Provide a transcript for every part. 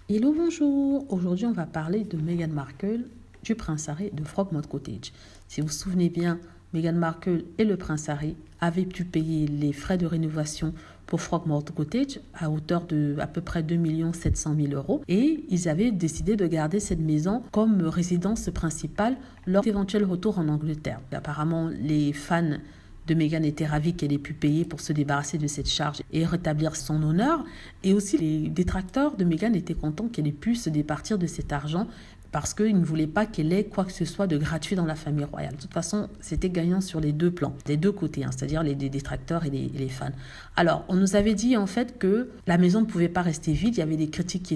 Hello, bonjour. Aujourd'hui, on va parler de Meghan Markle, du prince Harry de Frogmore Cottage. Si vous vous souvenez bien, Meghan Markle et le prince Harry avaient pu payer les frais de rénovation pour Frogmore Cottage à hauteur de à peu près 2 700 000 euros et ils avaient décidé de garder cette maison comme résidence principale lors d'éventuels retours en Angleterre. Apparemment, les fans de Meghan était ravi qu'elle ait pu payer pour se débarrasser de cette charge et rétablir son honneur. Et aussi, les détracteurs de Meghan étaient contents qu'elle ait pu se départir de cet argent parce qu'ils ne voulaient pas qu'elle ait quoi que ce soit de gratuit dans la famille royale. De toute façon, c'était gagnant sur les deux plans, des deux côtés, c'est-à-dire les détracteurs et les fans. Alors, on nous avait dit en fait que la maison ne pouvait pas rester vide. Il y avait des critiques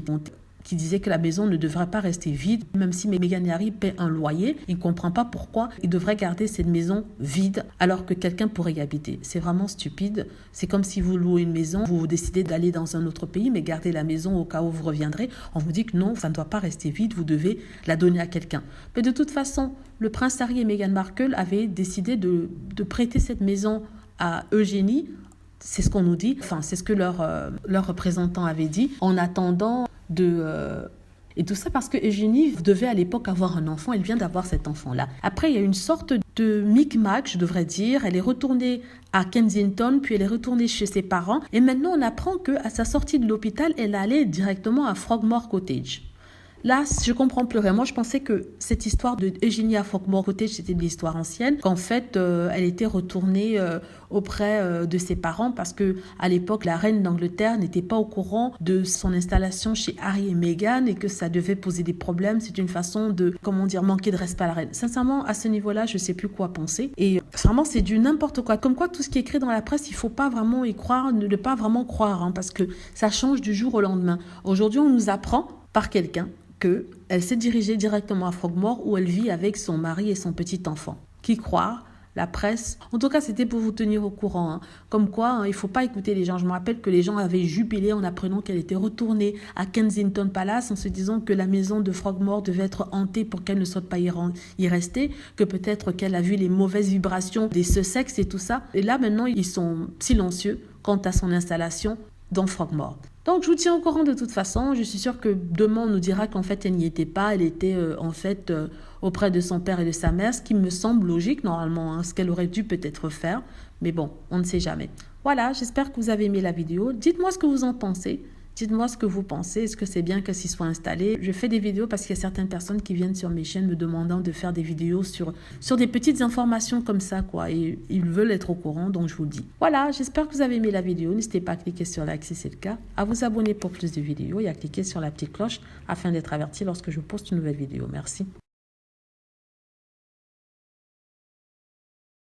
qui disait que la maison ne devrait pas rester vide, même si Meghan et Harry paient un loyer. Il ne comprend pas pourquoi ils devraient garder cette maison vide alors que quelqu'un pourrait y habiter. C'est vraiment stupide. C'est comme si vous louez une maison, vous décidez d'aller dans un autre pays, mais gardez la maison au cas où vous reviendrez. On vous dit que non, ça ne doit pas rester vide, vous devez la donner à quelqu'un. Mais de toute façon, le prince Harry et Meghan Markle avaient décidé de prêter cette maison à Eugénie. C'est ce qu'on nous dit, enfin c'est ce que leur représentant avait dit, en attendant et tout ça parce que Eugénie devait à l'époque avoir un enfant, elle vient d'avoir cet enfant-là. Après, il y a une sorte de micmac, je devrais dire. Elle est retournée à Kensington, puis elle est retournée chez ses parents. Et maintenant, on apprend qu'à sa sortie de l'hôpital, elle allait directement à Frogmore Cottage. Là, je comprends plus vraiment. Je pensais que cette histoire de Eugénie à Frogmore Cottage, c'était de l'histoire ancienne, qu'en fait, elle était retournée auprès de ses parents parce que à l'époque, la reine d'Angleterre n'était pas au courant de son installation chez Harry et Meghan et que ça devait poser des problèmes. C'est une façon de, manquer de respect à la reine. Sincèrement, à ce niveau-là, je sais plus quoi penser. Et vraiment, c'est du n'importe quoi. Comme quoi, tout ce qui est écrit dans la presse, il faut pas vraiment y croire, ne pas vraiment croire, parce que ça change du jour au lendemain. Aujourd'hui, on nous apprend par quelqu'un qu'elle s'est dirigée directement à Frogmore où elle vit avec son mari et son petit enfant. Qui croire? La presse. En tout cas, c'était pour vous tenir au courant. Comme quoi, il ne faut pas écouter les gens. Je me rappelle que les gens avaient jubilé en apprenant qu'elle était retournée à Kensington Palace en se disant que la maison de Frogmore devait être hantée pour qu'elle ne souhaite pas y rester, que peut-être qu'elle a vu les mauvaises vibrations des Sussex et tout ça. Et là, maintenant, ils sont silencieux quant à son installation dans Frogmore. Donc, je vous tiens au courant de toute façon. Je suis sûre que demain, on nous dira qu'en fait, elle n'y était pas. Elle était auprès de son père et de sa mère, ce qui me semble logique normalement, ce qu'elle aurait dû peut-être faire. Mais bon, on ne sait jamais. Voilà, j'espère que vous avez aimé la vidéo. Dites-moi ce que vous en pensez. Dites-moi ce que vous pensez. Est-ce que c'est bien que s'y soit installé? Je fais des vidéos parce qu'il y a certaines personnes qui viennent sur mes chaînes me demandant de faire des vidéos sur des petites informations comme ça, quoi. Et ils veulent être au courant, donc je vous le dis. Voilà, j'espère que vous avez aimé la vidéo. N'hésitez pas à cliquer sur like si c'est le cas, à vous abonner pour plus de vidéos et à cliquer sur la petite cloche afin d'être averti lorsque je poste une nouvelle vidéo. Merci.